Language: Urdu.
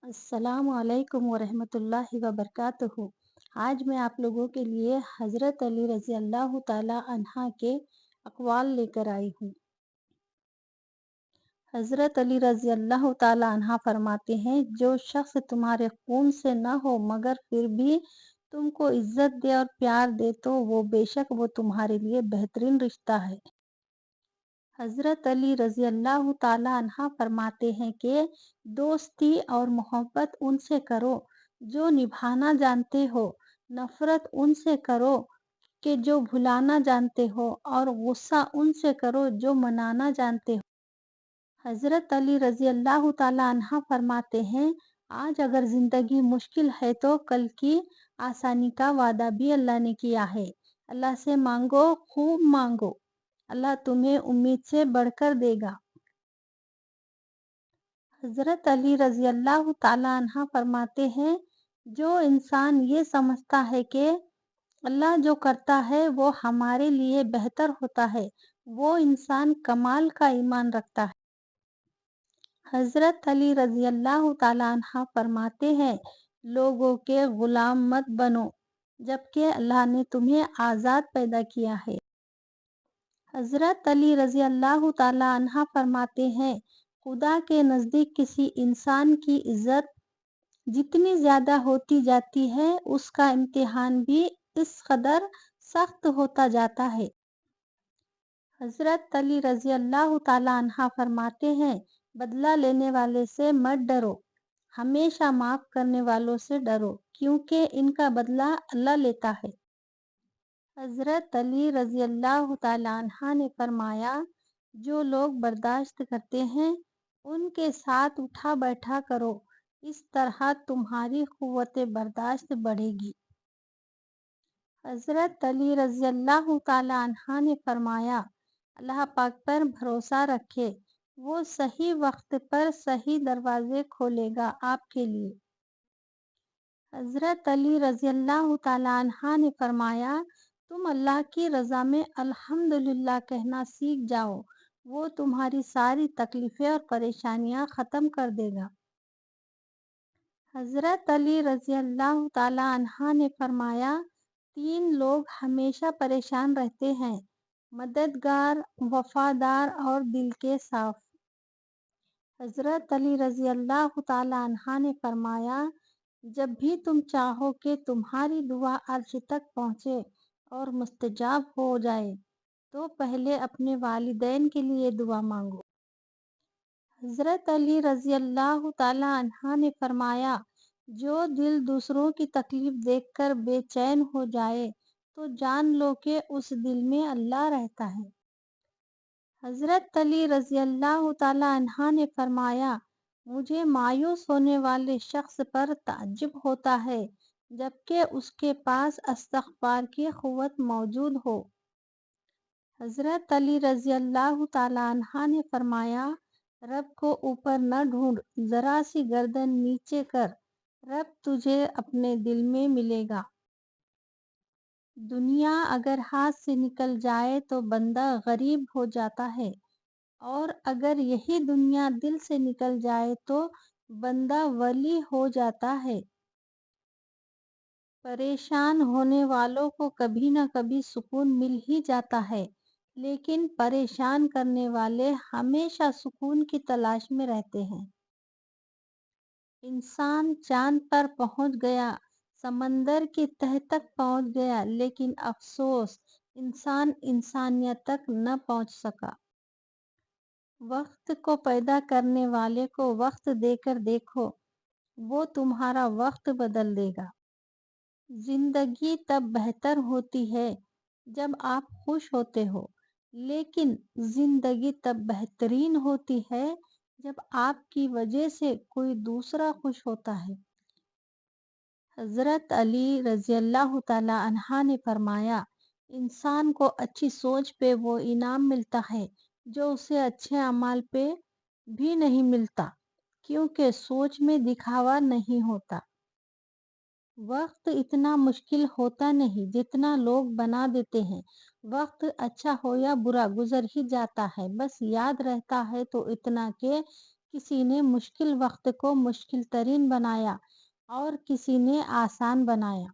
السلام علیکم ورحمۃ اللہ وبرکاتہ۔ آج میں آپ لوگوں کے لیے حضرت علی رضی اللہ تعالی عنہ کے اقوال لے کر آئی ہوں۔ حضرت علی رضی اللہ تعالی عنہ فرماتے ہیں، جو شخص تمہارے خون سے نہ ہو مگر پھر بھی تم کو عزت دے اور پیار دے تو وہ بے شک وہ تمہارے لیے بہترین رشتہ ہے۔ حضرت علی رضی اللہ تعالی عنہ فرماتے ہیں کہ دوستی اور محبت ان سے کرو جو نبھانا جانتے ہو، نفرت ان سے کرو کہ جو بھلانا جانتے ہو، اور غصہ ان سے کرو جو منانا جانتے ہو۔ حضرت علی رضی اللہ تعالی عنہ فرماتے ہیں، آج اگر زندگی مشکل ہے تو کل کی آسانی کا وعدہ بھی اللہ نے کیا ہے۔ اللہ سے مانگو، خوب مانگو، اللہ تمہیں امید سے بڑھ کر دے گا۔ حضرت علی رضی اللہ تعالی عنہ فرماتے ہیں، جو انسان یہ سمجھتا ہے کہ اللہ جو کرتا ہے وہ ہمارے لیے بہتر ہوتا ہے، وہ انسان کمال کا ایمان رکھتا ہے۔ حضرت علی رضی اللہ تعالی عنہ فرماتے ہیں، لوگوں کے غلام مت بنو جبکہ اللہ نے تمہیں آزاد پیدا کیا ہے۔ حضرت علی رضی اللہ تعالی عنہ فرماتے ہیں، خدا کے نزدیک کسی انسان کی عزت جتنی زیادہ ہوتی جاتی ہے اس کا امتحان بھی اس قدر سخت ہوتا جاتا ہے۔ حضرت علی رضی اللہ تعالی عنہ فرماتے ہیں، بدلہ لینے والے سے مت ڈرو، ہمیشہ معاف کرنے والوں سے ڈرو کیونکہ ان کا بدلہ اللہ لیتا ہے۔ حضرت علی رضی اللہ تعالی عنہ نے فرمایا، جو لوگ برداشت کرتے ہیں ان کے ساتھ اٹھا بیٹھا کرو، اس طرح تمہاری قوت برداشت بڑھے گی۔ حضرت علی رضی اللہ تعالی عنہ نے فرمایا، اللہ پاک پر بھروسہ رکھے، وہ صحیح وقت پر صحیح دروازے کھولے گا آپ کے لیے۔ حضرت علی رضی اللہ تعالی عنہ نے فرمایا، تم اللہ کی رضا میں الحمدللہ کہنا سیکھ جاؤ، وہ تمہاری ساری تکلیفیں اور پریشانیاں ختم کر دے گا۔ حضرت علی رضی اللہ تعالی عنہ نے فرمایا، تین لوگ ہمیشہ پریشان رہتے ہیں، مددگار، وفادار اور دل کے صاف۔ حضرت علی رضی اللہ تعالی عنہ نے فرمایا، جب بھی تم چاہو کہ تمہاری دعا عرش تک پہنچے اور مستجاب ہو جائے تو پہلے اپنے والدین کے لیے دعا مانگو۔ حضرت علی رضی اللہ تعالی عنہ نے فرمایا، جو دل دوسروں کی تکلیف دیکھ کر بے چین ہو جائے تو جان لو کہ اس دل میں اللہ رہتا ہے۔ حضرت علی رضی اللہ تعالی عنہ نے فرمایا، مجھے مایوس ہونے والے شخص پر تعجب ہوتا ہے جبکہ اس کے پاس استغفار کی قوت موجود ہو۔ حضرت علی رضی اللہ تعالی عنہ نے فرمایا، رب کو اوپر نہ ڈھونڈ، ذرا سی گردن نیچے کر، رب تجھے اپنے دل میں ملے گا۔ دنیا اگر ہاتھ سے نکل جائے تو بندہ غریب ہو جاتا ہے، اور اگر یہی دنیا دل سے نکل جائے تو بندہ ولی ہو جاتا ہے۔ پریشان ہونے والوں کو کبھی نہ کبھی سکون مل ہی جاتا ہے، لیکن پریشان کرنے والے ہمیشہ سکون کی تلاش میں رہتے ہیں۔ انسان چاند پر پہنچ گیا، سمندر کی تہہ تک پہنچ گیا، لیکن افسوس انسان انسانیت تک نہ پہنچ سکا۔ وقت کو پیدا کرنے والے کو وقت دے کر دیکھو، وہ تمہارا وقت بدل دے گا۔ زندگی تب بہتر ہوتی ہے جب آپ خوش ہوتے ہو، لیکن زندگی تب بہترین ہوتی ہے جب آپ کی وجہ سے کوئی دوسرا خوش ہوتا ہے۔ حضرت علی رضی اللہ تعالی عنہ نے فرمایا، انسان کو اچھی سوچ پہ وہ انعام ملتا ہے جو اسے اچھے اعمال پہ بھی نہیں ملتا، کیونکہ سوچ میں دکھاوا نہیں ہوتا۔ وقت اتنا مشکل ہوتا نہیں جتنا لوگ بنا دیتے ہیں، وقت اچھا ہو یا برا گزر ہی جاتا ہے، بس یاد رہتا ہے تو اتنا کہ کسی نے مشکل وقت کو مشکل ترین بنایا اور کسی نے آسان بنایا۔